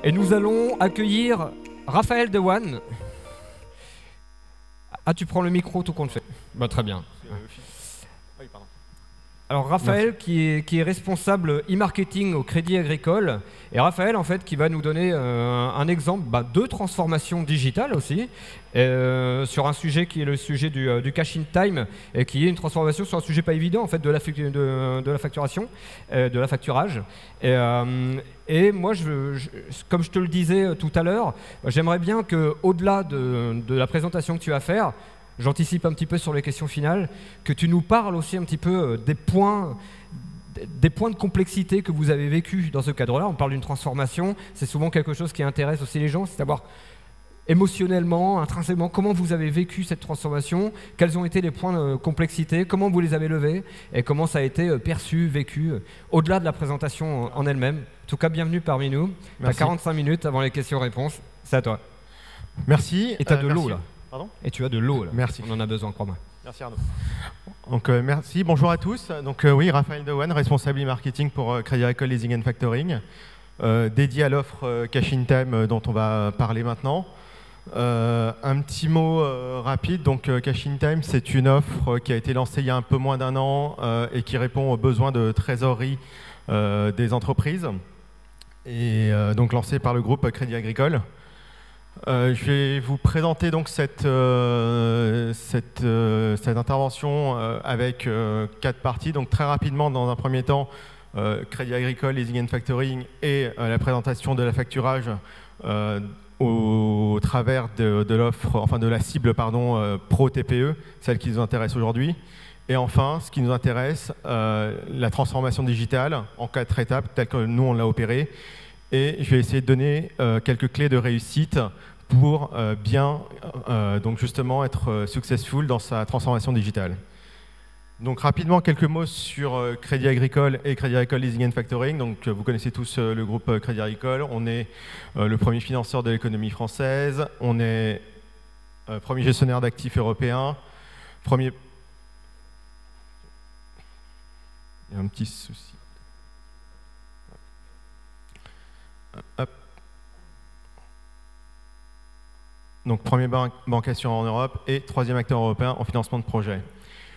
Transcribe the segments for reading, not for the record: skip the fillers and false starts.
Et nous allons accueillir Raphaël Dewan. Ah, tu prends le micro, tout compte fait. Bah, très bien. Alors Raphaël qui est responsable e-marketing au Crédit Agricole, et Raphaël en fait qui va nous donner un exemple de transformation digitale aussi sur un sujet qui est le sujet du cash in time, et qui est une transformation sur un sujet pas évident en fait de la facturation, de la facturage. Et moi, comme je te le disais tout à l'heure, j'aimerais bien qu'au-delà de la présentation que tu vas faire, j'anticipe un petit peu sur les questions finales, que tu nous parles aussi un petit peu des points de complexité que vous avez vécu dans ce cadre-là. On parle d'une transformation, c'est souvent quelque chose qui intéresse aussi les gens, c'est savoir émotionnellement, intrinsèquement, comment vous avez vécu cette transformation, quels ont été les points de complexité, comment vous les avez levés et comment ça a été perçu, vécu, au-delà de la présentation en elle-même. En tout cas, bienvenue parmi nous. Tu as 45 minutes avant les questions-réponses, c'est à toi. Merci. Et tu as de l'eau là. Pardon ? Et tu as de l'eau là. Merci. On en a besoin, crois-moi. Merci Arnaud. Donc merci, bonjour à tous. Donc oui, Raphaël Dewan, responsable e-marketing pour Crédit Agricole Leasing and Factoring, dédié à l'offre Cash in Time dont on va parler maintenant. Un petit mot rapide, donc Cash in Time, c'est une offre qui a été lancée il y a un peu moins d'un an et qui répond aux besoins de trésorerie des entreprises, et donc lancée par le groupe Crédit Agricole. Je vais vous présenter donc cette intervention avec 4 parties. Donc très rapidement, dans un premier temps, Crédit Agricole, Leasing and Factoring et la présentation de la facturage au travers de l'offre, enfin de la cible pro TPE, celle qui nous intéresse aujourd'hui. Et enfin, ce qui nous intéresse, la transformation digitale en 4 étapes, telle que nous on l'a opérée. Et je vais essayer de donner quelques clés de réussite pour donc justement être successful dans sa transformation digitale. Donc rapidement, quelques mots sur Crédit Agricole et Crédit Agricole Leasing and Factoring. Donc vous connaissez tous le groupe Crédit Agricole. On est le premier financeur de l'économie française. On est premier gestionnaire d'actifs européen. Il y a un petit souci. Hop. Donc premier banque assurant en Europe et 3e acteur européen en financement de projets.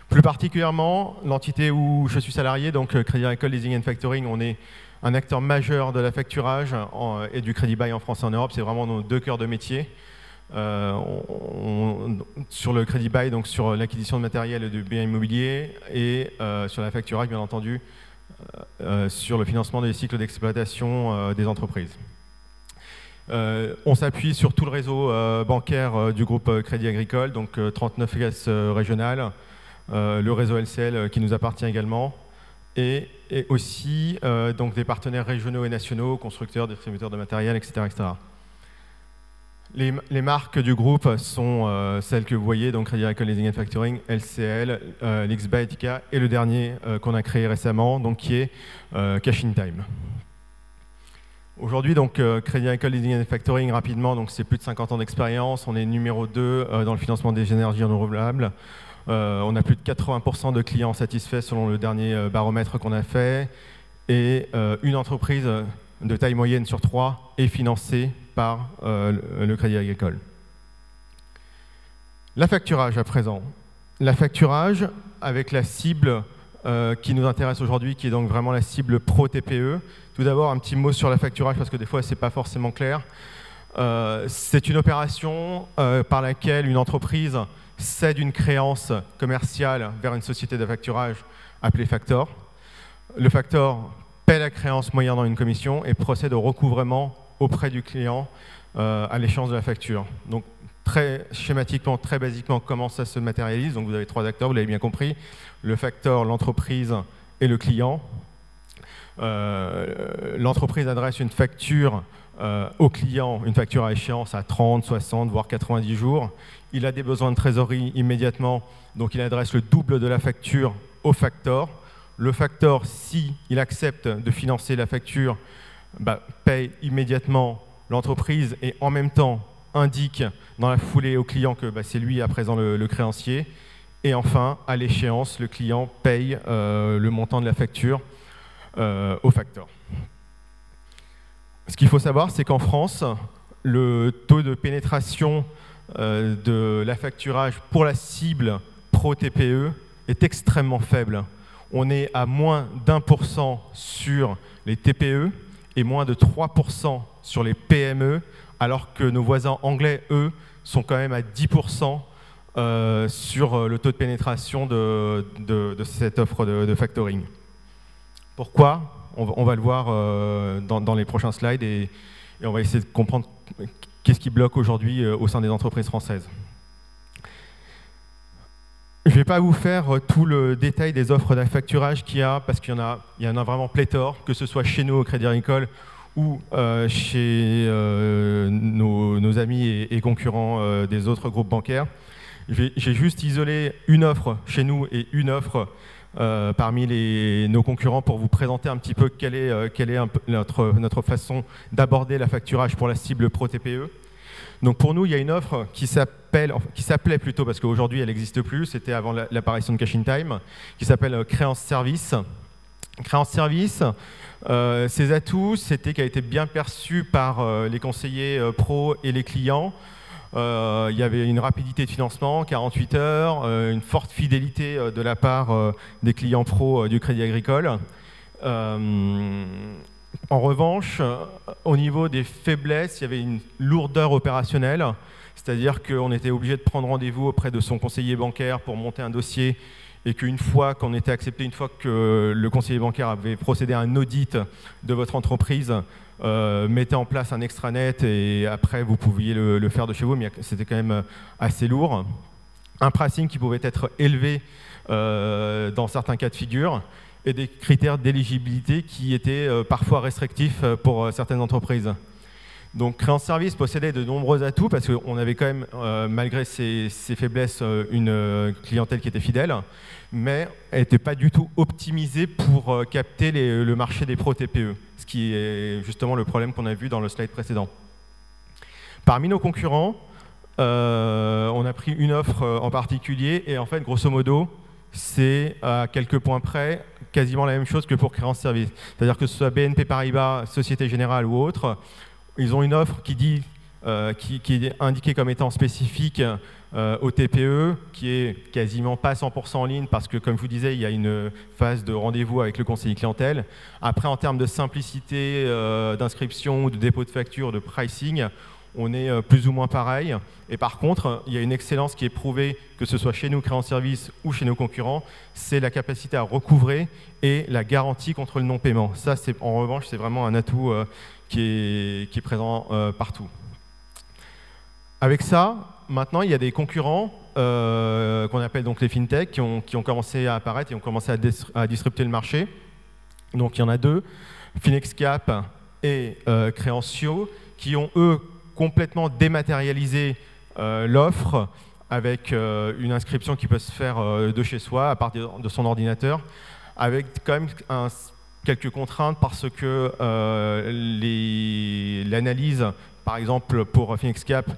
Plus particulièrement, l'entité où je suis salarié, donc Crédit Agricole Leasing and Factoring, on est un acteur majeur de la facturage et du crédit bail en France et en Europe. C'est vraiment nos 2 cœurs de métier. Sur le crédit bail, donc sur l'acquisition de matériel et de biens immobiliers, et sur la facturage, bien entendu, sur le financement des cycles d'exploitation des entreprises. On s'appuie sur tout le réseau bancaire du groupe Crédit Agricole, donc 39 caisses régionales, le réseau LCL qui nous appartient également, et aussi donc des partenaires régionaux et nationaux, constructeurs, distributeurs de matériel, etc. etc. Les marques du groupe sont celles que vous voyez, donc Crédit Agricole Leasing and Factoring, LCL, Lixbaetica, et le dernier qu'on a créé récemment, donc qui est Cash in Time. Aujourd'hui, donc Crédit Agricole Leasing and Factoring, rapidement, donc c'est plus de 50 ans d'expérience. On est numéro 2 dans le financement des énergies renouvelables. On a plus de 80% de clients satisfaits selon le dernier baromètre qu'on a fait. Et une entreprise de taille moyenne sur 3 est financée par le Crédit Agricole. La facturage à présent. La facturage avec la cible qui nous intéresse aujourd'hui, qui est donc vraiment la cible pro TPE. Tout d'abord, un petit mot sur la facturage, parce que des fois, ce n'est pas forcément clair. C'est une opération par laquelle une entreprise cède une créance commerciale vers une société de facturage appelée factor. Le factor paie la créance moyennant une commission et procède au recouvrement auprès du client à l'échéance de la facture. Donc, très schématiquement, très basiquement, comment ça se matérialise. Donc, vous avez 3 acteurs, vous l'avez bien compris. Le factor, l'entreprise et le client. L'entreprise adresse une facture au client, une facture à échéance à 30, 60, voire 90 jours. Il a des besoins de trésorerie immédiatement, donc il adresse le double de la facture au factor. Le factor, s'il accepte de financer la facture, paye immédiatement l'entreprise et en même temps indique dans la foulée au client que c'est lui à présent le créancier. Et enfin, à l'échéance, le client paye le montant de la facture au factor. Ce qu'il faut savoir, c'est qu'en France, le taux de pénétration de l'affacturage pour la cible pro-TPE est extrêmement faible. On est à moins d'1% sur les TPE et moins de 3% sur les PME, alors que nos voisins anglais, eux, sont quand même à 10% sur le taux de pénétration de cette offre de factoring. Pourquoi ? On va le voir dans les prochains slides et on va essayer de comprendre qu'est-ce qui bloque aujourd'hui au sein des entreprises françaises. Je ne vais pas vous faire tout le détail des offres d'affacturage qu'il y a, parce qu'il y en a vraiment pléthore, que ce soit chez nous au Crédit Agricole ou chez nos amis et concurrents des autres groupes bancaires. J'ai juste isolé une offre chez nous et une offre parmi nos concurrents pour vous présenter un petit peu quelle est notre façon d'aborder l'affacturage pour la cible pro-TPE. Donc pour nous, il y a une offre qui s'appelait plutôt, parce qu'aujourd'hui elle n'existe plus, c'était avant l'apparition de Cash in Time, qui s'appelle Créance Service. Créance Service, ses atouts, c'était qu'elle a été bien perçue par les conseillers pro et les clients. Il y avait une rapidité de financement, 48 heures, une forte fidélité de la part des clients pro du Crédit Agricole. En revanche, au niveau des faiblesses, il y avait une lourdeur opérationnelle, c'est-à-dire qu'on était obligé de prendre rendez-vous auprès de son conseiller bancaire pour monter un dossier et qu'une fois qu'on était accepté, une fois que le conseiller bancaire avait procédé à un audit de votre entreprise, mettez en place un extranet et après vous pouviez le faire de chez vous, mais c'était quand même assez lourd. Un pricing qui pouvait être élevé dans certains cas de figure et des critères d'éligibilité qui étaient parfois restrictifs pour certaines entreprises. Donc Créance Service possédait de nombreux atouts parce qu'on avait quand même, malgré ses faiblesses, une clientèle qui était fidèle, mais elle n'était pas du tout optimisée pour capter le marché des pro-TPE, ce qui est justement le problème qu'on a vu dans le slide précédent. Parmi nos concurrents, on a pris une offre en particulier et en fait, grosso modo, c'est à quelques points près quasiment la même chose que pour Créance Service. C'est-à-dire que ce soit BNP Paribas, Société Générale ou autre, ils ont une offre qui est indiquée comme étant spécifique au TPE, qui est quasiment pas 100% en ligne parce que, comme je vous disais, il y a une phase de rendez-vous avec le conseiller clientèle. Après, en termes de simplicité d'inscription ou de dépôt de facture, de pricing, on est plus ou moins pareil. Et par contre, il y a une excellence qui est prouvée, que ce soit chez nous, Créance Service, ou chez nos concurrents, c'est la capacité à recouvrer et la garantie contre le non-paiement. Ça, en revanche, c'est vraiment un atout qui est présent partout. Avec ça, maintenant, il y a des concurrents qu'on appelle donc les fintech qui ont commencé à apparaître et ont commencé à disrupter le marché. Donc il y en a deux, Finexcap et Créancio, qui ont eux complètement dématérialisé l'offre avec une inscription qui peut se faire de chez soi à partir de son ordinateur, avec quand même quelques contraintes parce que l'analyse, par exemple pour Finexcap,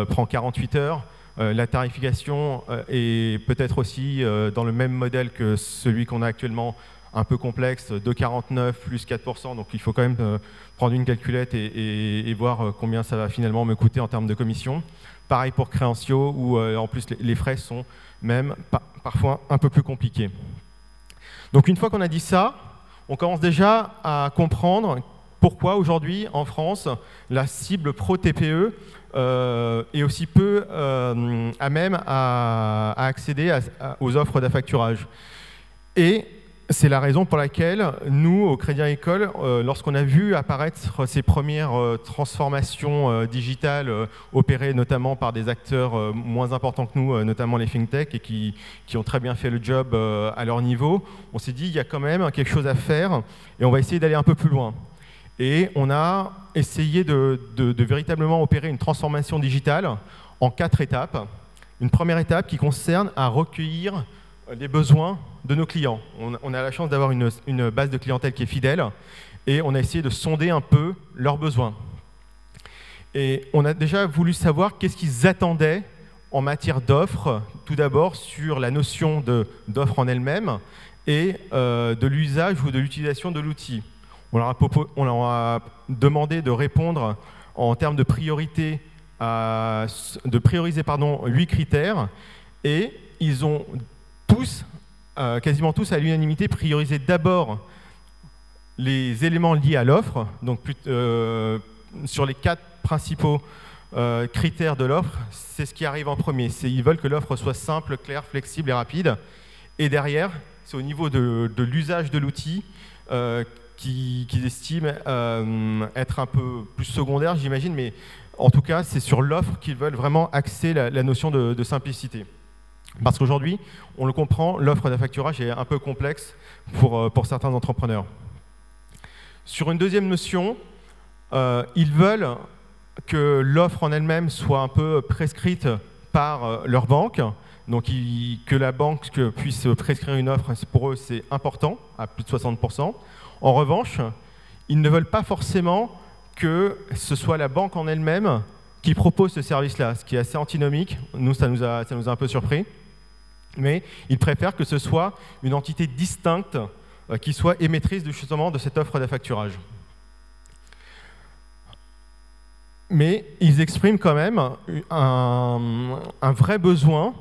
prend 48 heures. La tarification est peut-être aussi dans le même modèle que celui qu'on a actuellement, un peu complexe, 2,49 plus 4%, donc il faut quand même prendre une calculette et voir combien ça va finalement me coûter en termes de commission. Pareil pour Créancio, où en plus les frais sont même parfois un peu plus compliqués. Donc une fois qu'on a dit ça, on commence déjà à comprendre pourquoi aujourd'hui en France, la cible pro-TPE est aussi peu à même à accéder aux offres d'affacturage. Et c'est la raison pour laquelle nous, au Crédit Agricole, lorsqu'on a vu apparaître ces premières transformations digitales opérées notamment par des acteurs moins importants que nous, notamment les fintech, et qui ont très bien fait le job à leur niveau, on s'est dit il y a quand même quelque chose à faire et on va essayer d'aller un peu plus loin. Et on a essayé de véritablement opérer une transformation digitale en 4 étapes. Une première étape qui concerne à recueillir les besoins de nos clients. On a la chance d'avoir une base de clientèle qui est fidèle et on a essayé de sonder un peu leurs besoins. Et on a déjà voulu savoir qu'est-ce qu'ils attendaient en matière d'offres, tout d'abord sur la notion d'offre en elle-même et de l'usage ou de l'utilisation de l'outil. On leur a demandé de répondre en termes de priorité, de prioriser 8 critères, et ils ont tous, quasiment tous à l'unanimité, priorisé d'abord les éléments liés à l'offre, donc sur les 4 principaux critères de l'offre, c'est ce qui arrive en premier. Ils veulent que l'offre soit simple, claire, flexible et rapide. Et derrière, c'est au niveau de l'usage de l'outil qu'ils estiment être un peu plus secondaire, j'imagine, mais en tout cas, c'est sur l'offre qu'ils veulent vraiment axer la notion de simplicité. Parce qu'aujourd'hui, on le comprend, l'offre d'affacturage est un peu complexe pour certains entrepreneurs. Sur une deuxième notion, ils veulent que l'offre en elle-même soit un peu prescrite par leur banque. Donc que la banque puisse prescrire une offre, pour eux c'est important, à plus de 60%. En revanche, ils ne veulent pas forcément que ce soit la banque en elle-même qui propose ce service-là, ce qui est assez antinomique. Nous, ça nous a un peu surpris. Mais ils préfèrent que ce soit une entité distincte qui soit émettrice justement de cette offre d'affacturage. Mais ils expriment quand même un vrai besoin.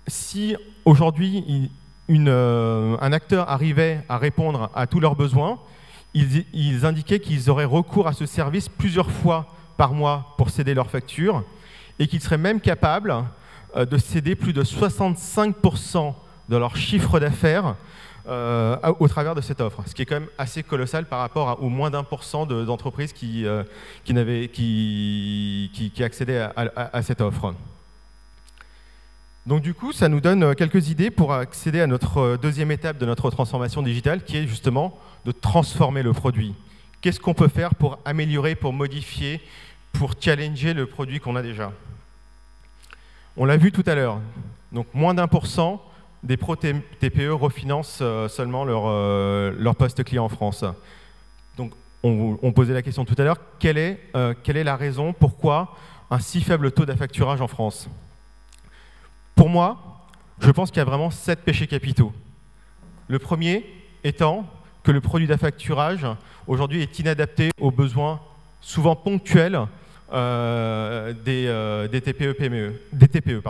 Si aujourd'hui un acteur arrivait à répondre à tous leurs besoins, ils indiquaient qu'ils auraient recours à ce service plusieurs fois par mois pour céder leurs factures et qu'ils seraient même capables de céder plus de 65% de leur chiffre d'affaires au travers de cette offre, ce qui est quand même assez colossal par rapport au moins d'1% d'entreprises qui accédaient à cette offre. Donc du coup, ça nous donne quelques idées pour accéder à notre deuxième étape de notre transformation digitale, qui est justement de transformer le produit. Qu'est-ce qu'on peut faire pour améliorer, pour modifier, pour challenger le produit qu'on a déjà? On l'a vu tout à l'heure, donc moins d'1% des pros TPE refinancent seulement leur poste client en France. Donc on posait la question tout à l'heure, quelle est la raison, pourquoi un si faible taux d'affacturage en France? Pour moi, je pense qu'il y a vraiment 7 péchés capitaux. Le premier étant que le produit d'affacturage aujourd'hui est inadapté aux besoins souvent ponctuels des TPE.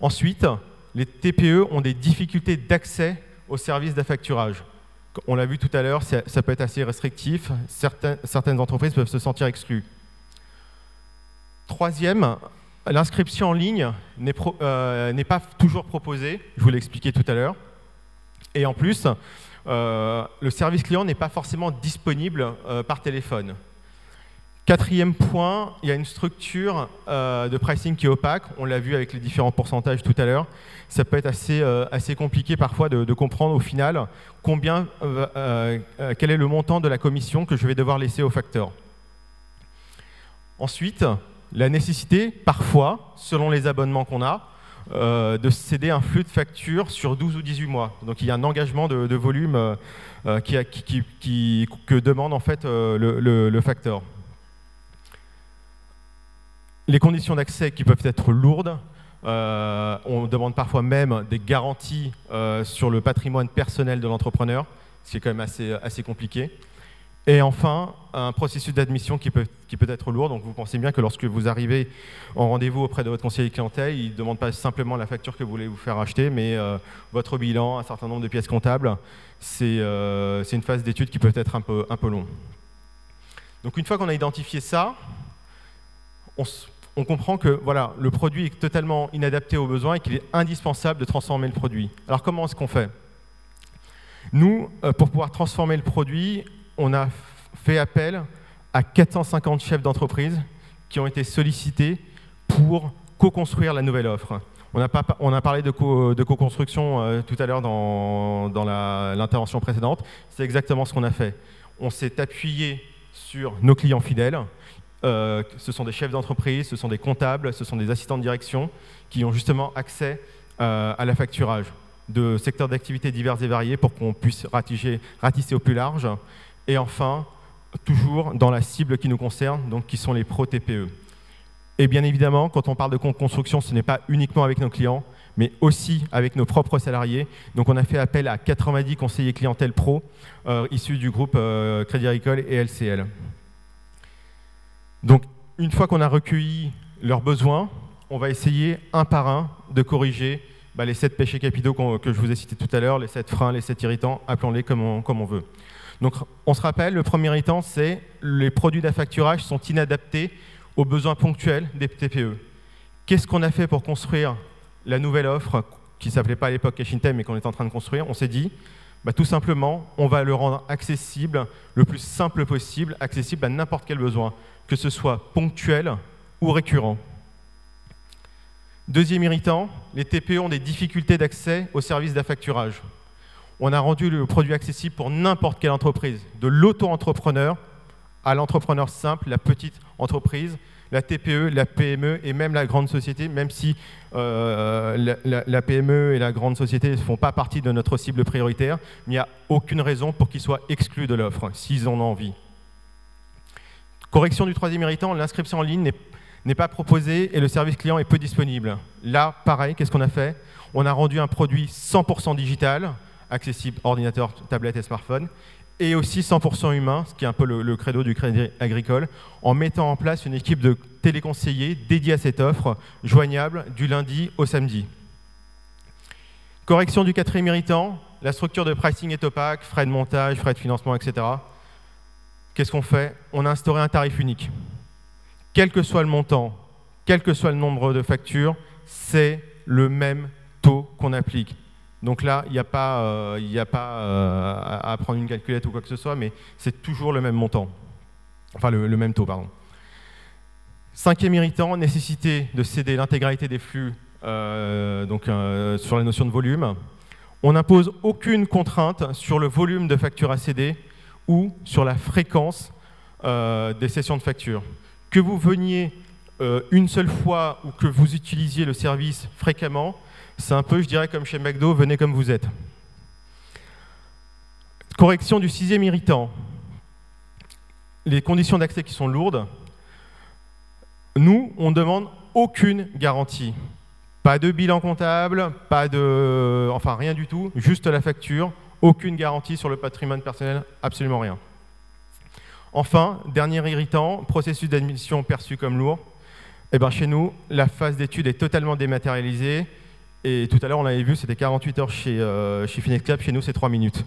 Ensuite, les TPE ont des difficultés d'accès aux services d'affacturage. On l'a vu tout à l'heure, ça peut être assez restrictif. Certaines entreprises peuvent se sentir exclues. Troisième, l'inscription en ligne n'est pas toujours proposée, je vous l'ai expliqué tout à l'heure. Et en plus, le service client n'est pas forcément disponible par téléphone. Quatrième point, il y a une structure de pricing qui est opaque. On l'a vu avec les différents pourcentages tout à l'heure. Ça peut être assez compliqué parfois de comprendre au final quel est le montant de la commission que je vais devoir laisser au facteur. Ensuite, la nécessité, parfois, selon les abonnements qu'on a, de céder un flux de factures sur 12 ou 18 mois. Donc il y a un engagement de volume que demande en fait le facteur. Les conditions d'accès qui peuvent être lourdes. On demande parfois même des garanties sur le patrimoine personnel de l'entrepreneur, ce qui est quand même assez compliqué. Et enfin, un processus d'admission qui peut être lourd. Donc vous pensez bien que lorsque vous arrivez en rendez-vous auprès de votre conseiller de clientèle, il ne demande pas simplement la facture que vous voulez vous faire acheter, mais votre bilan, un certain nombre de pièces comptables. C'est une phase d'étude qui peut être un peu long. Donc une fois qu'on a identifié ça, on comprend que voilà, le produit est totalement inadapté aux besoins et qu'il est indispensable de transformer le produit. Alors comment est-ce qu'on fait? Nous, pour pouvoir transformer le produit, on a fait appel à 450 chefs d'entreprise qui ont été sollicités pour co-construire la nouvelle offre. On a parlé de co-construction tout à l'heure dans l'intervention précédente. C'est exactement ce qu'on a fait. On s'est appuyé sur nos clients fidèles. Ce sont des chefs d'entreprise, ce sont des comptables, ce sont des assistants de direction qui ont justement accès à l'affacturage de secteurs d'activité divers et variés pour qu'on puisse ratisser au plus large. Et enfin, toujours dans la cible qui nous concerne, donc qui sont les pros TPE. Et bien évidemment, quand on parle de construction, ce n'est pas uniquement avec nos clients, mais aussi avec nos propres salariés. Donc on a fait appel à 90 conseillers clientèle pro issus du groupe Crédit Agricole et LCL. Donc une fois qu'on a recueilli leurs besoins, on va essayer un par un de corriger les 7 péchés capitaux que je vous ai cités tout à l'heure, les 7 freins, les 7 irritants, appelons-les comme on veut. Donc on se rappelle, le premier irritant, c'est les produits d'affacturage sont inadaptés aux besoins ponctuels des TPE. Qu'est-ce qu'on a fait pour construire la nouvelle offre, qui ne s'appelait pas à l'époque Cash in Time, mais qu'on est en train de construire? On s'est dit, tout simplement, on va le rendre accessible, le plus simple possible, accessible à n'importe quel besoin, que ce soit ponctuel ou récurrent. Deuxième irritant, les TPE ont des difficultés d'accès aux services d'affacturage. On a rendu le produit accessible pour n'importe quelle entreprise, de l'auto-entrepreneur à l'entrepreneur simple, la petite entreprise, la TPE, la PME et même la grande société, même si la PME et la grande société ne font pas partie de notre cible prioritaire, il n'y a aucune raison pour qu'ils soient exclus de l'offre, s'ils en ont envie. Correction du troisième irritant, l'inscription en ligne n'est pas proposée et le service client est peu disponible. Là, pareil, qu'est-ce qu'on a fait? On a rendu un produit 100% digital, accessible ordinateur, tablette et smartphone, et aussi 100% humain, ce qui est un peu le credo du Crédit Agricole, en mettant en place une équipe de téléconseillers dédiée à cette offre, joignable du lundi au samedi. Correction du quatrième irritant, la structure de pricing est opaque, frais de montage, frais de financement, etc. Qu'est-ce qu'on fait? On a instauré un tarif unique. Quel que soit le montant, quel que soit le nombre de factures, c'est le même taux qu'on applique. Donc là, il n'y a pas, à prendre une calculette ou quoi que ce soit, mais c'est toujours le même montant. Enfin, le même taux, pardon. Cinquième irritant, nécessité de céder l'intégralité des flux sur la notion de volume. On n'impose aucune contrainte sur le volume de factures à céder ou sur la fréquence des sessions de factures. Que vous veniez une seule fois ou que vous utilisiez le service fréquemment, c'est un peu, je dirais, comme chez McDo, venez comme vous êtes. Correction du sixième irritant. Les conditions d'accès qui sont lourdes. Nous, on ne demande aucune garantie. Pas de bilan comptable, enfin rien du tout, juste la facture, aucune garantie sur le patrimoine personnel, absolument rien. Enfin, dernier irritant, processus d'admission perçu comme lourd. Chez nous, la phase d'étude est totalement dématérialisée. Et tout à l'heure, on l'avait vu, c'était 48 heures chez Finex Club. Chez nous, c'est 3 minutes.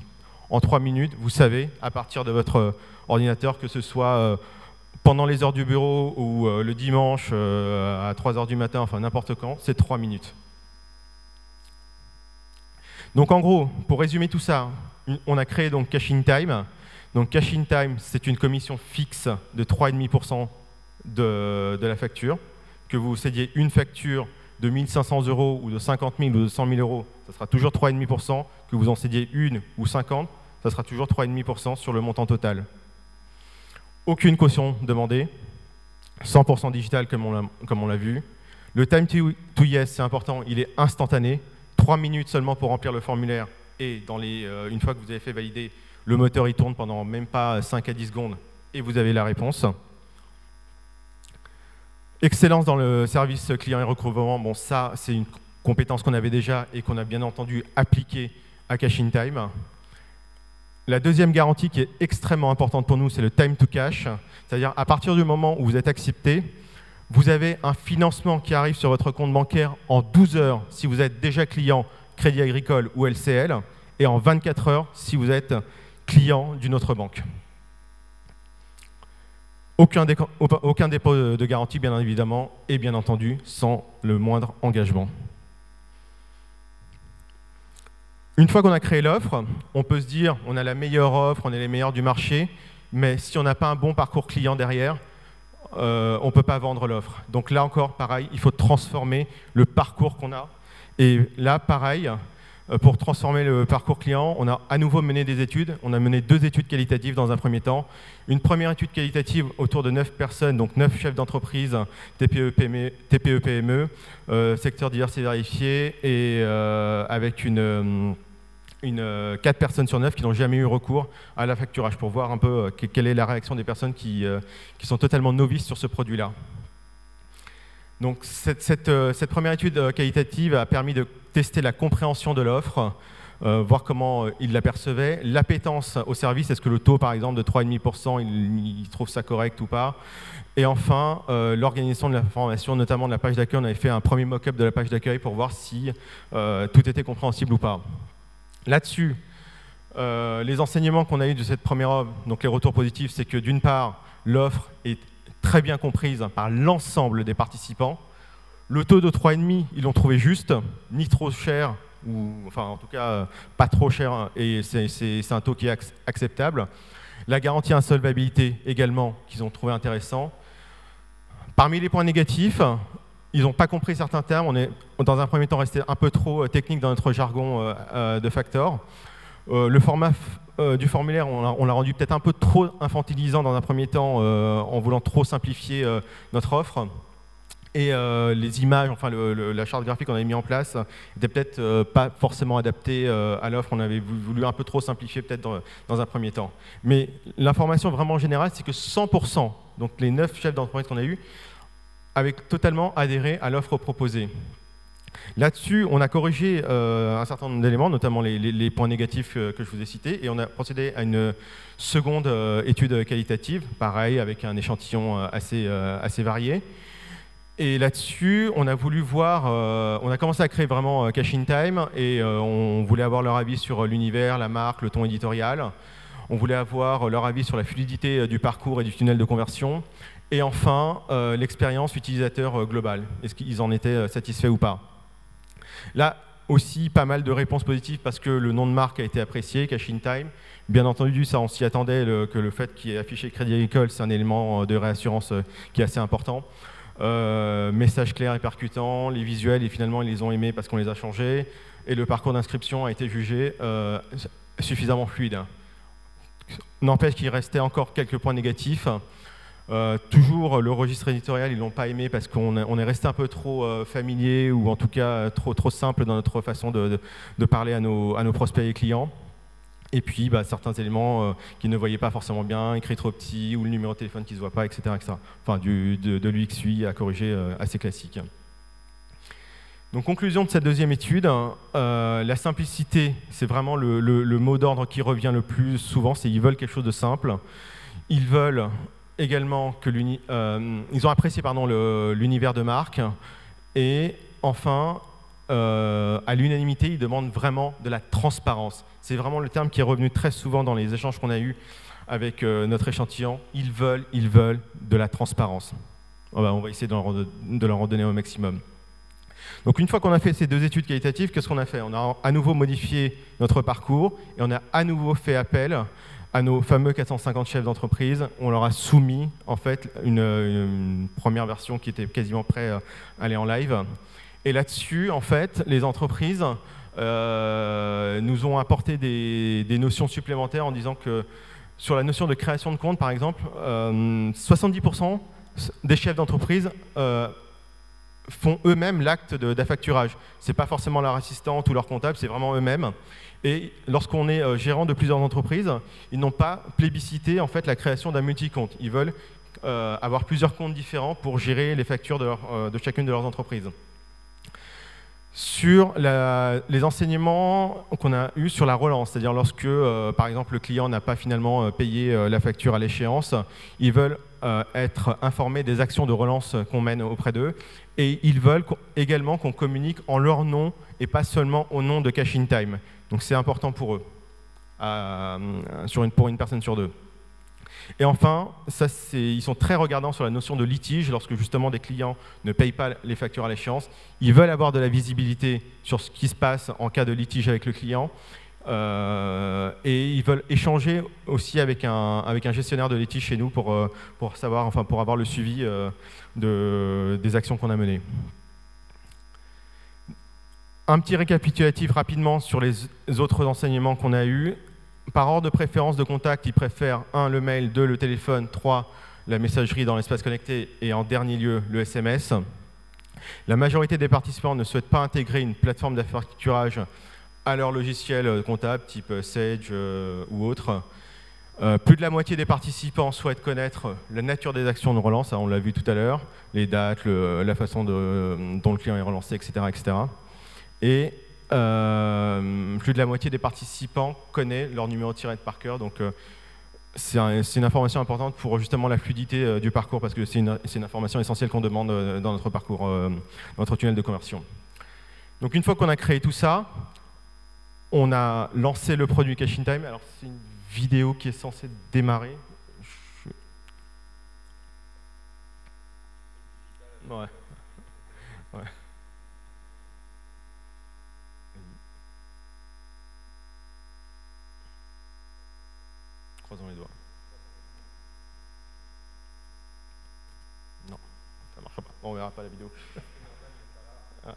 En 3 minutes, vous savez, à partir de votre ordinateur, que ce soit pendant les heures du bureau ou le dimanche à 3 heures du matin, enfin n'importe quand, c'est 3 minutes. Donc en gros, pour résumer tout ça, on a créé donc Cash in Time. Donc Cash in Time, c'est une commission fixe de 3,5% de la facture. Que vous cédiez une facture de 1 500 € ou de 50 000 ou de 100 000 €, ça sera toujours 3,5%. Que vous en cédiez une ou 50, ça sera toujours 3,5% sur le montant total. Aucune caution demandée, 100% digital comme on l'a vu. Le time to yes, c'est important, il est instantané. 3 minutes seulement pour remplir le formulaire et une fois que vous avez fait valider, le moteur il tourne pendant même pas 5 à 10 secondes et vous avez la réponse. Excellence dans le service client et recouvrement, bon ça c'est une compétence qu'on avait déjà et qu'on a bien entendu appliquée à Cash in Time. La deuxième garantie qui est extrêmement importante pour nous, c'est le time to cash, c'est-à-dire à partir du moment où vous êtes accepté, vous avez un financement qui arrive sur votre compte bancaire en 12 heures si vous êtes déjà client Crédit Agricole ou LCL et en 24 heures si vous êtes client d'une autre banque. Aucun dépôt de garantie, bien évidemment, et bien entendu, sans le moindre engagement. Une fois qu'on a créé l'offre, on peut se dire on a la meilleure offre, on est les meilleurs du marché, mais si on n'a pas un bon parcours client derrière, on ne peut pas vendre l'offre. Donc là encore, pareil, il faut transformer le parcours qu'on a. Et là, pareil, pour transformer le parcours client, on a à nouveau mené des études. On a mené 2 études qualitatives dans un premier temps. Une première étude qualitative autour de 9 personnes, donc 9 chefs d'entreprise, TPE, PME, secteur divers et vérifié, et avec 4 personnes sur 9 qui n'ont jamais eu recours à la facturage, pour voir un peu quelle est la réaction des personnes qui sont totalement novices sur ce produit-là. Donc cette première étude qualitative a permis de tester la compréhension de l'offre, voir comment il l'apercevait, l'appétence au service, est-ce que le taux par exemple de 3,5%, il trouve ça correct ou pas. Et enfin, l'organisation de l'information, notamment de la page d'accueil. On avait fait un premier mock-up de la page d'accueil pour voir si tout était compréhensible ou pas. Là-dessus, les enseignements qu'on a eus de cette première offre, donc les retours positifs, c'est que d'une part, l'offre est très bien comprise par l'ensemble des participants. Le taux de 3,5, ils l'ont trouvé juste, ni trop cher, ou enfin en tout cas pas trop cher, et c'est un taux qui est acceptable. La garantie insolvabilité également, qu'ils ont trouvé intéressant. Parmi les points négatifs, ils n'ont pas compris certains termes. On est dans un premier temps resté un peu trop technique dans notre jargon de Factor. Le format du formulaire, on l'a rendu peut-être un peu trop infantilisant dans un premier temps en voulant trop simplifier notre offre. Et les images, enfin la charte graphique qu'on avait mis en place n'était peut-être pas forcément adaptée à l'offre. On avait voulu un peu trop simplifier peut-être dans un premier temps. Mais l'information vraiment générale, c'est que 100%, donc les 9 chefs d'entreprise qu'on a eus, avaient totalement adhéré à l'offre proposée. Là-dessus, on a corrigé un certain nombre d'éléments, notamment les points négatifs que je vous ai cités, et on a procédé à une seconde étude qualitative, pareil, avec un échantillon assez varié. Et là-dessus, on a voulu voir, on a commencé à créer vraiment Cash in Time, et on voulait avoir leur avis sur l'univers, la marque, le ton éditorial. On voulait avoir leur avis sur la fluidité du parcours et du tunnel de conversion. Et enfin, l'expérience utilisateur globale. Est-ce qu'ils en étaient satisfaits ou pas? Là aussi, pas mal de réponses positives parce que le nom de marque a été apprécié, Cash in Time. Bien entendu, ça, on s'y attendait, que le fait qu'il y ait affiché Crédit Agricole, c'est un élément de réassurance qui est assez important. Message clair et percutant, les visuels, et finalement, ils les ont aimés parce qu'on les a changés. Et le parcours d'inscription a été jugé suffisamment fluide. N'empêche qu'il restait encore quelques points négatifs. Toujours le registre éditorial, ils ne l'ont pas aimé parce qu'on est resté un peu trop familier ou en tout cas trop simple dans notre façon de parler à nos prospects et clients. Et puis certains éléments qu'ils ne voyaient pas forcément bien, écrit trop petit ou le numéro de téléphone qui ne se voit pas, etc. etc. Enfin, de l'UX UI à corriger assez classique. Donc conclusion de cette deuxième étude, la simplicité, c'est vraiment le mot d'ordre qui revient le plus souvent, c'est qu'ils veulent quelque chose de simple. Ils veulent également que ils ont apprécié l'univers de marque. Et enfin, à l'unanimité, ils demandent vraiment de la transparence. C'est vraiment le terme qui est revenu très souvent dans les échanges qu'on a eus avec notre échantillon. Ils veulent de la transparence. On va essayer de leur en donner au maximum. Donc une fois qu'on a fait ces deux études qualitatives, qu'est-ce qu'on a fait? On a à nouveau modifié notre parcours et on a à nouveau fait appel à nos fameux 450 chefs d'entreprise. On leur a soumis en fait une première version qui était quasiment prête à aller en live. Et là-dessus, en fait, les entreprises nous ont apporté des notions supplémentaires en disant que sur la notion de création de compte, par exemple, 70% des chefs d'entreprise font eux-mêmes l'acte d'affacturage. Ce n'est pas forcément leur assistante ou leur comptable, c'est vraiment eux-mêmes. Et lorsqu'on est gérant de plusieurs entreprises, ils n'ont pas plébiscité en fait, la création d'un multi-compte. Ils veulent avoir plusieurs comptes différents pour gérer les factures de chacune de leurs entreprises. Sur les enseignements qu'on a eus sur la relance, c'est-à-dire lorsque, par exemple, le client n'a pas finalement payé la facture à l'échéance, ils veulent être informés des actions de relance qu'on mène auprès d'eux et ils veulent également qu'on communique en leur nom et pas seulement au nom de Cash in Time. Donc c'est important pour eux, pour une personne sur deux. Et enfin, ils sont très regardants sur la notion de litige lorsque justement des clients ne payent pas les factures à l'échéance. Ils veulent avoir de la visibilité sur ce qui se passe en cas de litige avec le client. Et ils veulent échanger aussi avec un gestionnaire de litige chez nous pour savoir, enfin pour avoir le suivi des actions qu'on a menées. Un petit récapitulatif rapidement sur les autres enseignements qu'on a eus. Par ordre de préférence de contact, ils préfèrent 1. le mail, 2. le téléphone, 3. la messagerie dans l'espace connecté et en dernier lieu le SMS. La majorité des participants ne souhaitent pas intégrer une plateforme d'affacturage à leur logiciel comptable type Sage ou autre. Plus de la moitié des participants souhaitent connaître la nature des actions de relance, ça, on l'a vu tout à l'heure, les dates, la façon dont le client est relancé, etc. etc. Et plus de la moitié des participants connaissent leur numéro de tirette par cœur. Donc, c'est une information importante pour justement la fluidité du parcours, parce que c'est une information essentielle qu'on demande dans notre parcours, dans notre tunnel de conversion. Donc une fois qu'on a créé tout ça, on a lancé le produit Cash in Time. Alors c'est une vidéo qui est censée démarrer. Ouais. Ouais. Croisons les doigts. Non, ça ne marchera pas. Bon, on verra pas la vidéo. Ah.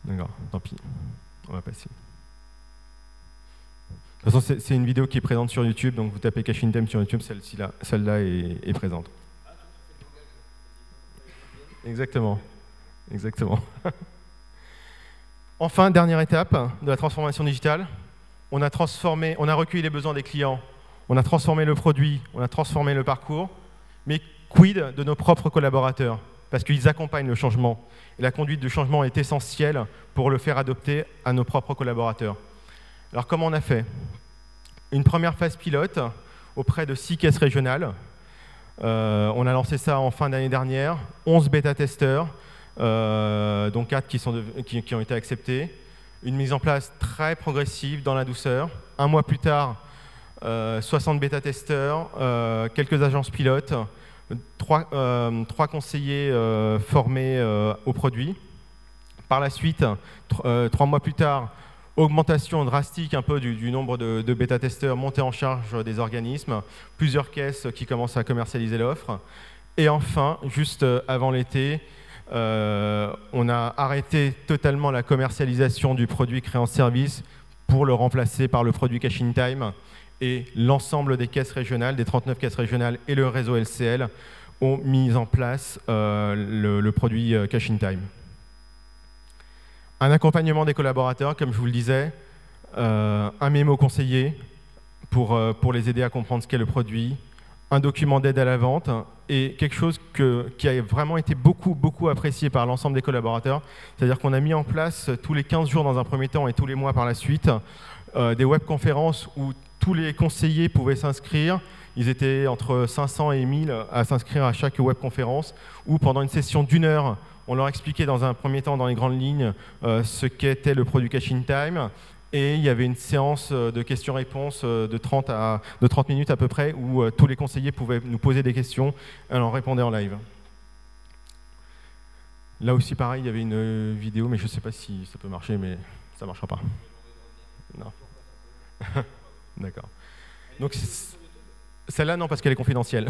D'accord, tant pis. On va passer. De toute façon, c'est une vidéo qui est présente sur YouTube, donc vous tapez Cash in Time sur YouTube, celle-là est présente. Exactement. Exactement. Enfin, dernière étape de la transformation digitale. On a recueilli les besoins des clients, on a transformé le produit, on a transformé le parcours, mais quid de nos propres collaborateurs? Parce qu'ils accompagnent le changement. Et la conduite du changement est essentielle pour le faire adopter à nos propres collaborateurs. Alors comment on a fait? Une première phase pilote auprès de 6 caisses régionales. On a lancé ça en fin d'année dernière, 11 bêta-testeurs, dont 4 qui ont été acceptés. Une mise en place très progressive dans la douceur. Un mois plus tard, 60 bêta-testeurs, quelques agences pilotes, 3 conseillers formés au produit. Par la suite, 3 mois plus tard, augmentation drastique un peu du nombre de bêta-testeurs, montée en charge des organismes, plusieurs caisses qui commencent à commercialiser l'offre. Et enfin, juste avant l'été, on a arrêté totalement la commercialisation du produit créé en service pour le remplacer par le produit Cash in Time. Et l'ensemble des caisses régionales, des 39 caisses régionales et le réseau LCL ont mis en place le produit Cash in Time. Un accompagnement des collaborateurs, comme je vous le disais, un mémo conseiller pour les aider à comprendre ce qu'est le produit, un document d'aide à la vente et quelque chose qui a vraiment été beaucoup apprécié par l'ensemble des collaborateurs, c'est-à-dire qu'on a mis en place tous les 15 jours dans un premier temps et tous les mois par la suite des webconférences où tous les conseillers pouvaient s'inscrire. Ils étaient entre 500 et 1000 à s'inscrire à chaque webconférence où pendant une session d'1 heure, on leur expliquait dans un premier temps, dans les grandes lignes, ce qu'était le produit Cash in Time. Et il y avait une séance de questions-réponses de 30 minutes à peu près, où tous les conseillers pouvaient nous poser des questions et on en répondait en live. Là aussi, pareil, il y avait une vidéo, mais je ne sais pas si ça peut marcher, mais ça ne marchera pas. Non. D'accord. Donc, celle-là, non, parce qu'elle est confidentielle.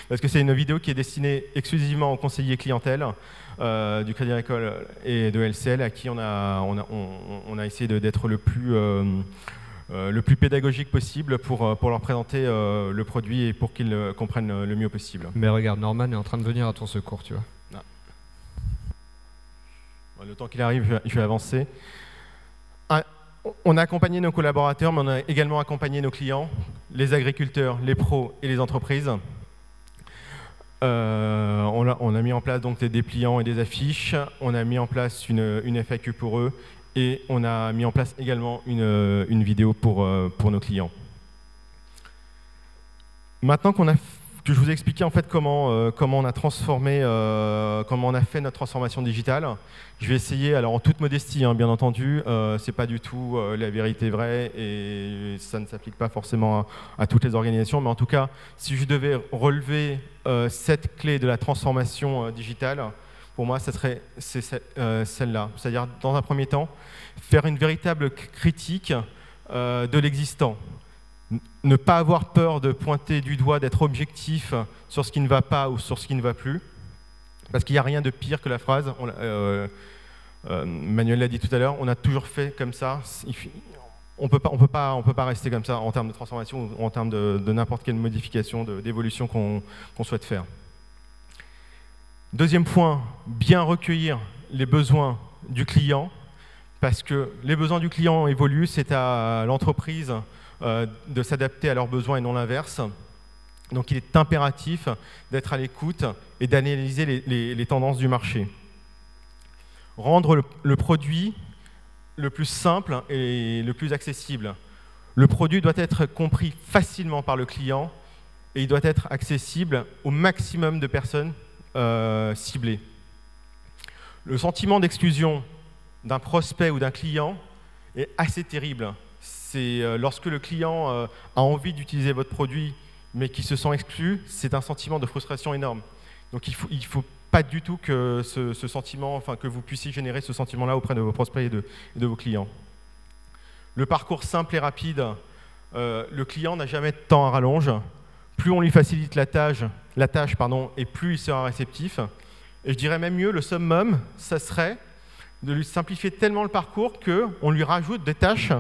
Parce que c'est une vidéo qui est destinée exclusivement aux conseillers clientèle du Crédit Agricole et de LCL, à qui on a essayé d'être le plus pédagogique possible pour leur présenter le produit et pour qu'ils le comprennent le mieux possible. Mais regarde, Norman est en train de venir à ton secours, tu vois. Ah. Bon, le temps qu'il arrive, je vais avancer. On a accompagné nos collaborateurs, mais on a également accompagné nos clients, les agriculteurs, les pros et les entreprises. On a mis en place donc des dépliants et des affiches, on a mis en place une FAQ pour eux et on a mis en place également une vidéo pour nos clients. Maintenant que je vous ai expliqué en fait comment on a transformé, comment on a fait notre transformation digitale, je vais essayer, alors en toute modestie bien entendu, c'est pas du tout la vérité vraie et ça ne s'applique pas forcément à toutes les organisations, mais en tout cas, si je devais relever 7 clés de la transformation digitale, pour moi, c'est celle-là. C'est-à-dire, dans un premier temps, faire une véritable critique de l'existant. Ne pas avoir peur de pointer du doigt, d'être objectif sur ce qui ne va pas ou sur ce qui ne va plus. Parce qu'il n'y a rien de pire que la phrase, Manuel l'a dit tout à l'heure, on a toujours fait comme ça. On peut pas rester comme ça en termes de transformation ou en termes de n'importe quelle modification, d'évolution qu'on souhaite faire. Deuxième point, bien recueillir les besoins du client. parce que les besoins du client évoluent, c'est à l'entreprise de s'adapter à leurs besoins et non l'inverse. Donc il est impératif d'être à l'écoute et d'analyser les tendances du marché. Rendre le produit le plus simple et le plus accessible. Le produit doit être compris facilement par le client et il doit être accessible au maximum de personnes ciblées. Le sentiment d'exclusion d'un prospect ou d'un client est assez terrible. C'est lorsque le client a envie d'utiliser votre produit mais qui se sent exclu, c'est un sentiment de frustration énorme. Donc il faut pas du tout que ce sentiment, enfin que vous puissiez générer ce sentiment-là auprès de vos prospects et de vos clients. Le parcours simple et rapide, le client n'a jamais de temps à rallonge. Plus on lui facilite la tâche, et plus il sera réceptif. Et je dirais même mieux, le summum, ça serait de lui simplifier tellement le parcours qu'on lui rajoute des tâches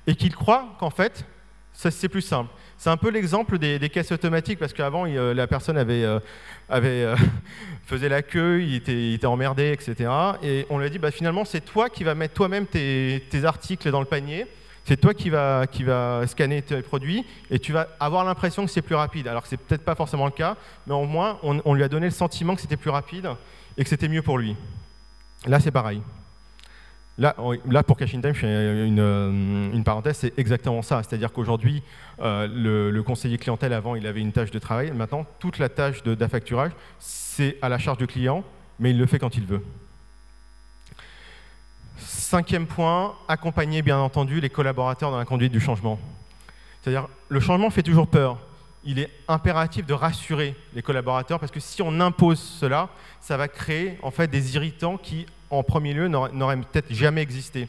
et qu'il croit qu'en fait, c'est plus simple. C'est un peu l'exemple des caisses automatiques, parce qu'avant, la personne faisait la queue, il était emmerdé, etc. Et on lui a dit, bah, finalement, c'est toi qui vas mettre toi-même tes articles dans le panier, c'est toi qui va scanner tes produits, et tu vas avoir l'impression que c'est plus rapide. Alors que c'est peut-être pas forcément le cas, mais au moins, on lui a donné le sentiment que c'était plus rapide et que c'était mieux pour lui. Là, c'est pareil. Là, pour Cash in Time, je fais une parenthèse, c'est exactement ça. C'est-à-dire qu'aujourd'hui, le conseiller clientèle, avant, il avait une tâche de travail. Maintenant, toute la tâche d'affacturage, c'est à la charge du client, mais il le fait quand il veut. 5e point, accompagner, bien entendu, les collaborateurs dans la conduite du changement. C'est-à-dire, le changement fait toujours peur. Il est impératif de rassurer les collaborateurs, parce que si on impose cela, ça va créer en fait des irritants qui, en premier lieu, n'aurait peut-être jamais existé.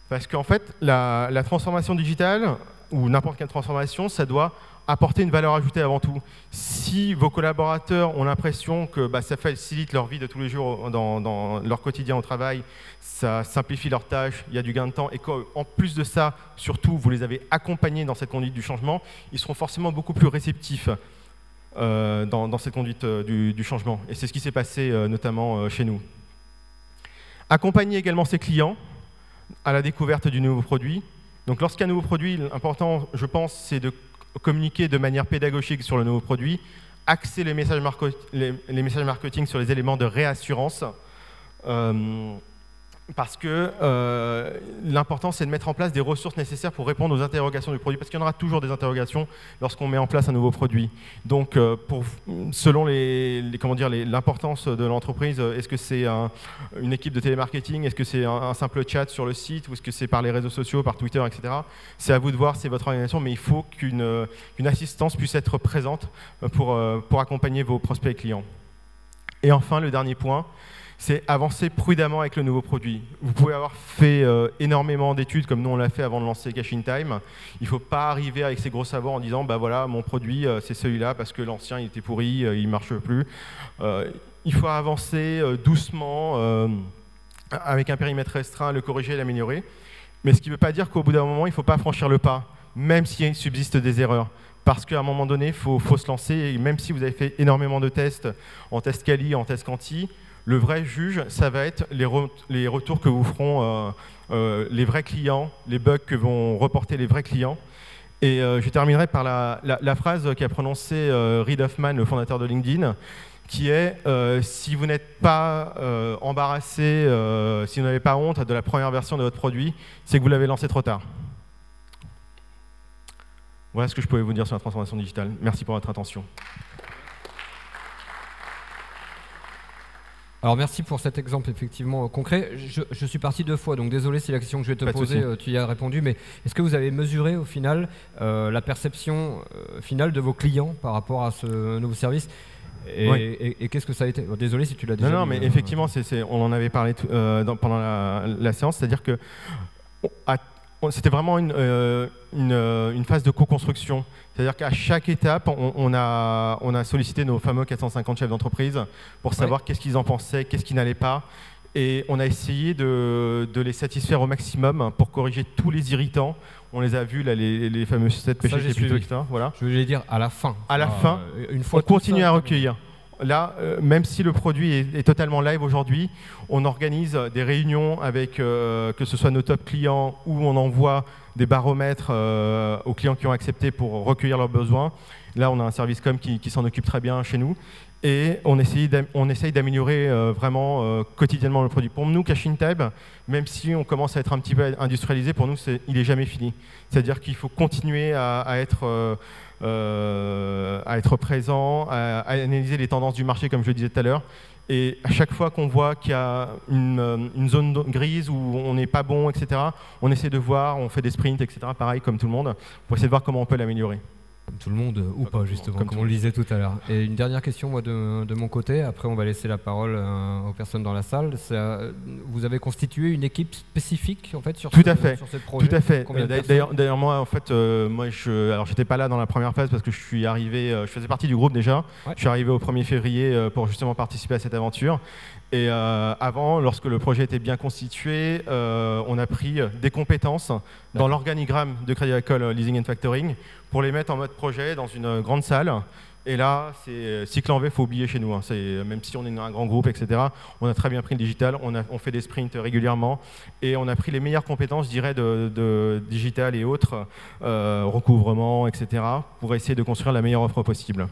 Parce qu'en fait, la transformation digitale, ou n'importe quelle transformation, ça doit apporter une valeur ajoutée avant tout. Si vos collaborateurs ont l'impression que ça facilite leur vie de tous les jours dans leur quotidien au travail, ça simplifie leurs tâches, il y a du gain de temps, et qu'en plus de ça, surtout, vous les avez accompagnés dans cette conduite du changement, ils seront forcément beaucoup plus réceptifs dans cette conduite du changement. Et c'est ce qui s'est passé notamment chez nous. Accompagner également ses clients à la découverte du nouveau produit. Donc lorsqu'il y a un nouveau produit, l'important, je pense, c'est de communiquer de manière pédagogique sur le nouveau produit, axer les messages marketing sur les éléments de réassurance, parce que l'important, c'est de mettre en place des ressources nécessaires pour répondre aux interrogations du produit, parce qu'il y en aura toujours des interrogations lorsqu'on met en place un nouveau produit. Donc, selon l'importance de l'entreprise, est-ce que c'est une équipe de télémarketing, est-ce que c'est un simple chat sur le site, ou est-ce que c'est par les réseaux sociaux, par Twitter, etc. C'est à vous de voir, c'est votre organisation, mais il faut qu'une assistance puisse être présente pour accompagner vos prospects et clients. Et enfin, le dernier point, c'est avancer prudemment avec le nouveau produit. Vous pouvez avoir fait énormément d'études, comme nous on l'a fait avant de lancer Cash in Time. Il ne faut pas arriver avec ses gros savoirs en disant bah voilà, mon produit c'est celui-là parce que l'ancien il était pourri, il ne marche plus. Il faut avancer doucement, avec un périmètre restreint, le corriger et l'améliorer. Mais ce qui ne veut pas dire qu'au bout d'un moment, il ne faut pas franchir le pas, même s'il subsiste des erreurs. Parce qu'à un moment donné, il faut se lancer, et même si vous avez fait énormément de tests, en test quali, en test quanti, le vrai juge, ça va être les retours que vous feront les vrais clients, les bugs que vont reporter les vrais clients. Et je terminerai par la phrase qu'a prononcée Reid Hoffman, le fondateur de LinkedIn, qui est si vous n'êtes pas embarrassé, si vous n'avez pas honte de la première version de votre produit, c'est que vous l'avez lancé trop tard. Voilà ce que je pouvais vous dire sur la transformation digitale. Merci pour votre attention. Alors merci pour cet exemple effectivement concret. Je suis parti 2 fois, donc désolé si la question que je vais te poser, tu y as répondu, mais est-ce que vous avez mesuré au final la perception finale de vos clients par rapport à ce nouveau service et qu'est-ce que ça a été? Désolé si tu l'as déjà dit. Non, mais effectivement, on en avait parlé pendant la séance, c'est-à-dire que c'était vraiment une phase de co-construction. C'est-à-dire qu'à chaque étape, on a sollicité nos fameux 450 chefs d'entreprise pour savoir qu'est-ce qu'ils en pensaient, qu'est-ce qui n'allait pas. Et on a essayé de les satisfaire au maximum pour corriger tous les irritants. On les a vus, là, les fameux 7 péchés capitaux, etc. Voilà. Je voulais dire à la fin. À la fin, une fois on continue à recueillir. là, même si le produit est totalement live aujourd'hui, on organise des réunions avec que ce soit nos top clients ou on envoie des baromètres aux clients qui ont accepté pour recueillir leurs besoins. Là, on a un service com qui s'en occupe très bien chez nous. Et on essaye d'améliorer vraiment quotidiennement le produit. Pour nous, Cash-in-Time, même si on commence à être un petit peu industrialisé, pour nous, il n'est jamais fini. C'est-à-dire qu'il faut continuer à être présent, à analyser les tendances du marché, comme je le disais tout à l'heure. Et à chaque fois qu'on voit qu'il y a une zone grise où on n'est pas bon, etc., on essaie de voir, on fait des sprints, etc., pareil, comme tout le monde, pour essayer de voir comment on peut l'améliorer. Comme tout le monde, ou pas justement, comme on le disait tout à l'heure. Et une dernière question moi, de mon côté, après on va laisser la parole aux personnes dans la salle. Vous avez constitué une équipe spécifique en fait, sur ce projet? Tout à fait. D'ailleurs moi, en fait, alors j'étais pas là dans la première phase parce que je suis arrivé, je faisais partie du groupe déjà. Ouais. Je suis arrivé au 1er février pour justement participer à cette aventure. Et avant, lorsque le projet était bien constitué, on a pris des compétences dans l'organigramme de Crédit Agricole Leasing and Factoring pour les mettre en mode projet dans une grande salle. Et là, c'est cycle en V, il faut oublier chez nous. Hein. Même si on est un grand groupe, etc., on a très bien pris le digital, on fait des sprints régulièrement et on a pris les meilleures compétences, je dirais, de digital et autres, recouvrement, etc., pour essayer de construire la meilleure offre possible.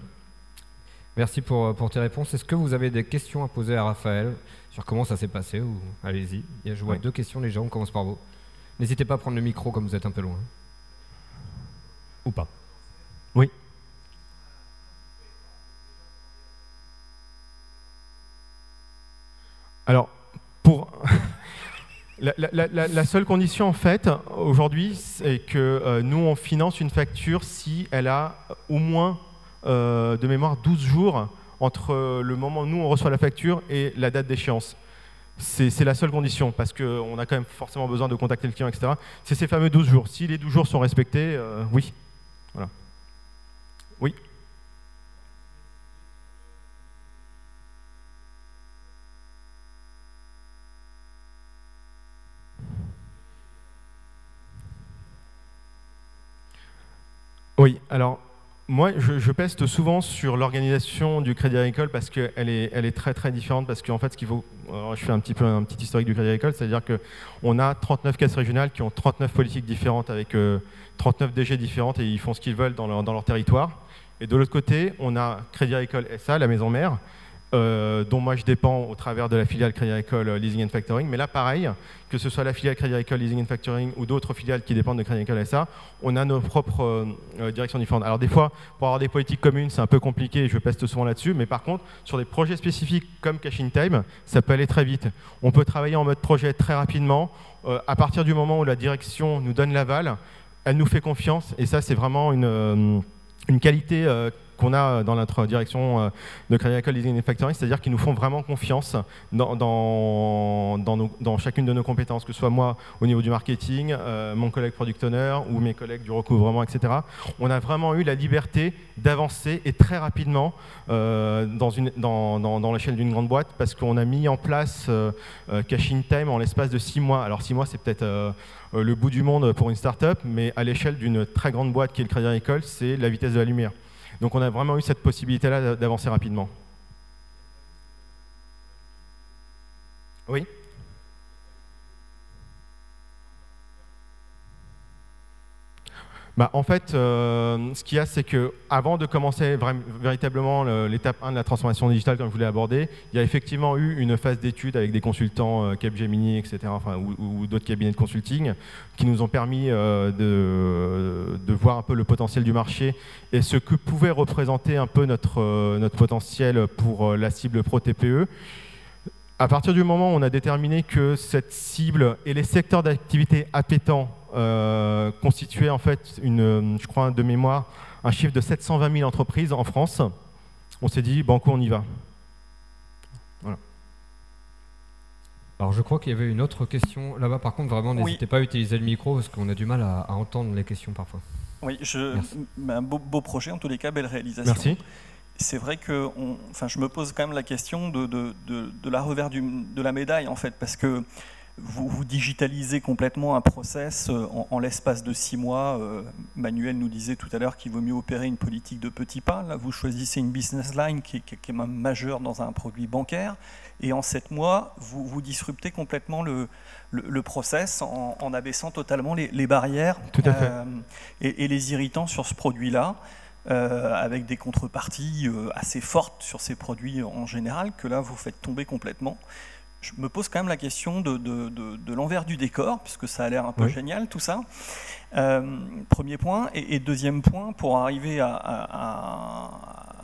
Merci pour tes réponses. Est-ce que vous avez des questions à poser à Raphaël sur comment ça s'est passé ou... Allez-y, je vois 2 questions déjà, on commence par vous. N'hésitez pas à prendre le micro comme vous êtes un peu loin. Ou pas. Oui. Alors, pour... la seule condition, en fait, aujourd'hui, c'est que nous, on finance une facture si elle a au moins... de mémoire 12 jours entre le moment où nous on reçoit la facture et la date d'échéance. C'est la seule condition parce qu'on a quand même forcément besoin de contacter le client, etc. C'est ces fameux 12 jours. Si les 12 jours sont respectés, oui. Voilà. Oui. Oui, alors... Moi, je peste souvent sur l'organisation du Crédit Agricole parce qu'elle est très très différente. Parce qu'en fait, ce qu'il faut, alors je fais un petit historique du Crédit Agricole, c'est-à-dire qu'on a 39 caisses régionales qui ont 39 politiques différentes avec 39 DG différentes et ils font ce qu'ils veulent dans leur territoire. Et de l'autre côté, on a Crédit Agricole SA, la maison mère, dont moi je dépends au travers de la filiale Crédit Agricole Leasing and Factoring. Mais là, pareil, que ce soit la filiale Crédit Agricole Leasing and Factoring ou d'autres filiales qui dépendent de Crédit Agricole SA, on a nos propres directions différentes. Alors des fois, pour avoir des politiques communes, c'est un peu compliqué, je peste souvent là-dessus, mais par contre, sur des projets spécifiques comme Cash-in-Time, ça peut aller très vite. On peut travailler en mode projet très rapidement. À partir du moment où la direction nous donne l'aval, elle nous fait confiance, et ça, c'est vraiment une qualité qu'on a dans notre direction de Crédit Agricole Leasing and Factoring, c'est-à-dire qu'ils nous font vraiment confiance dans chacune de nos compétences, que ce soit moi au niveau du marketing, mon collègue product owner ou mes collègues du recouvrement, etc. On a vraiment eu la liberté d'avancer et très rapidement dans l'échelle d'une grande boîte parce qu'on a mis en place Cash-in-Time en l'espace de 6 mois. Alors 6 mois, c'est peut-être le bout du monde pour une start-up, mais à l'échelle d'une très grande boîte qui est le Crédit Agricole, c'est la vitesse de la lumière. Donc on a vraiment eu cette possibilité-là d'avancer rapidement. Oui ? En fait, ce qu'il y a, c'est qu'avant de commencer véritablement l'étape 1 de la transformation digitale, comme je voulais aborder, il y a effectivement eu une phase d'étude avec des consultants Capgemini, etc., enfin, ou d'autres cabinets de consulting, qui nous ont permis de voir un peu le potentiel du marché et ce que pouvait représenter un peu notre potentiel pour la cible Pro TPE. À partir du moment où on a déterminé que cette cible et les secteurs d'activité appétants constituaient en fait, je crois de mémoire, un chiffre de 720 000 entreprises en France, on s'est dit, banco, on y va. Voilà. Alors je crois qu'il y avait une autre question là-bas, par contre vraiment n'hésitez pas à utiliser le micro parce qu'on a du mal à entendre les questions parfois. Oui, un beau projet, en tous les cas, belle réalisation. Merci. C'est vrai que je me pose quand même la question de la revers de la médaille, en fait, parce que vous digitalisez complètement un process en l'espace de 6 mois. Manuel nous disait tout à l'heure qu'il vaut mieux opérer une politique de petits pas. Là, vous choisissez une business line qui est même majeure dans un produit bancaire. Et en 7 mois, vous disruptez complètement le process en abaissant totalement les barrières et les irritants sur ce produit-là. Avec des contreparties assez fortes sur ces produits en général, que là, vous faites tomber complètement. Je me pose quand même la question de l'envers du décor, puisque ça a l'air un peu génial tout ça. Premier point. Et deuxième point, pour arriver à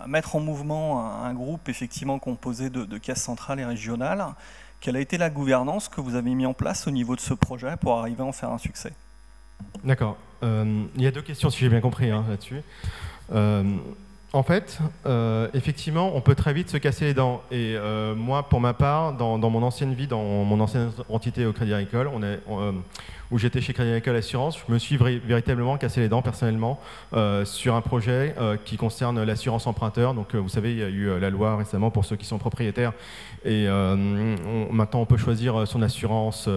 mettre en mouvement un groupe effectivement composé de caisses centrales et régionales, quelle a été la gouvernance que vous avez mis en place au niveau de ce projet pour arriver à en faire un succès? D'accord. Il y a 2 questions, si j'ai bien compris, là-dessus. En fait, effectivement, on peut très vite se casser les dents. Et moi, pour ma part, dans mon ancienne vie, dans mon ancienne entité au Crédit Agricole, où j'étais chez Crédit Agricole Assurance, je me suis véritablement cassé les dents personnellement sur un projet qui concerne l'assurance emprunteur. Donc, vous savez, il y a eu la loi récemment pour ceux qui sont propriétaires. Et maintenant, on peut choisir son assurance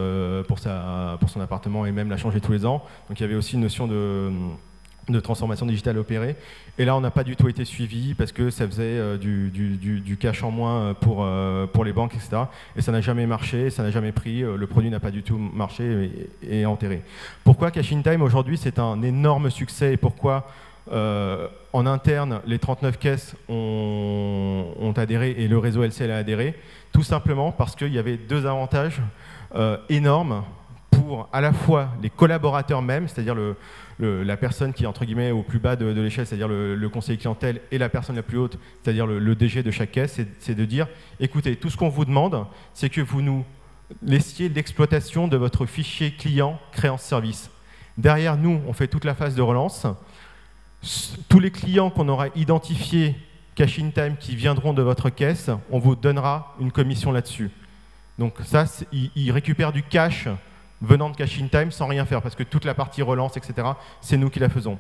pour son appartement et même la changer tous les ans. Donc, il y avait aussi une notion de transformation digitale opérée. Et là, on n'a pas du tout été suivi parce que ça faisait du cash en moins pour les banques, etc. Et ça n'a jamais marché, ça n'a jamais pris, le produit n'a pas du tout marché et est enterré. Pourquoi Cash in Time aujourd'hui c'est un énorme succès et pourquoi en interne les 39 caisses ont adhéré et le réseau LCL a adhéré? Tout simplement parce qu'il y avait 2 avantages énormes pour à la fois les collaborateurs même, c'est-à-dire la personne qui est entre guillemets au plus bas de l'échelle, c'est-à-dire le conseiller clientèle, et la personne la plus haute, c'est-à-dire le DG de chaque caisse, c'est de dire, écoutez, tout ce qu'on vous demande, c'est que vous nous laissiez l'exploitation de votre fichier client créance service. Derrière nous, on fait toute la phase de relance. Tous les clients qu'on aura identifiés Cash in Time qui viendront de votre caisse, on vous donnera une commission là-dessus. Donc ça, ils récupèrent du cash venant de Cash in Time sans rien faire, parce que toute la partie relance, etc., c'est nous qui la faisons.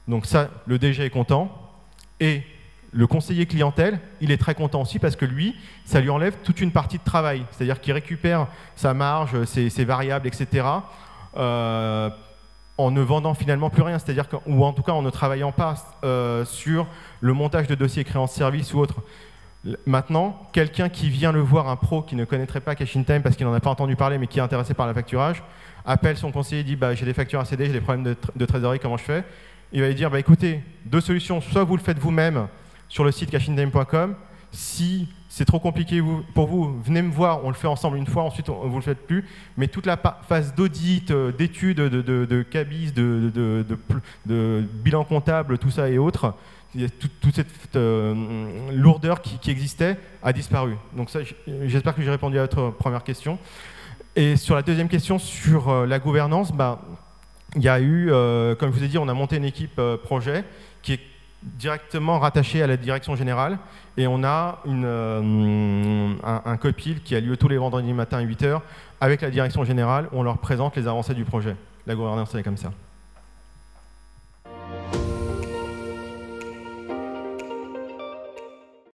Donc ça, le DG est content, et le conseiller clientèle, il est très content aussi, parce que lui, ça lui enlève toute une partie de travail, c'est-à-dire qu'il récupère sa marge, ses variables, etc., en ne vendant finalement plus rien, c'est-à-dire ou en tout cas en ne travaillant pas sur le montage de dossiers créance service ou autre. Maintenant, quelqu'un qui vient le voir, un pro qui ne connaîtrait pas Cash in Time parce qu'il n'en a pas entendu parler mais qui est intéressé par la facturage, appelle son conseiller et dit bah, j'ai des factures à céder, j'ai des problèmes de trésorerie, comment je fais? Il va lui dire bah, écoutez, 2 solutions, soit vous le faites vous-même sur le site cashintime.com, si c'est trop compliqué pour vous, venez me voir, on le fait ensemble une fois, ensuite vous ne le faites plus, mais toute la phase d'audit, d'études, de cabis, de bilan comptable, tout ça et autres, toute cette lourdeur qui existait a disparu. Donc ça, j'espère que j'ai répondu à votre première question. Et sur la deuxième question, sur la gouvernance, bah, il y a eu, comme je vous ai dit, on a monté une équipe projet qui est directement rattachée à la direction générale et on a un copil qui a lieu tous les vendredis matin à 8 h avec la direction générale où on leur présente les avancées du projet. La gouvernance, elle est comme ça.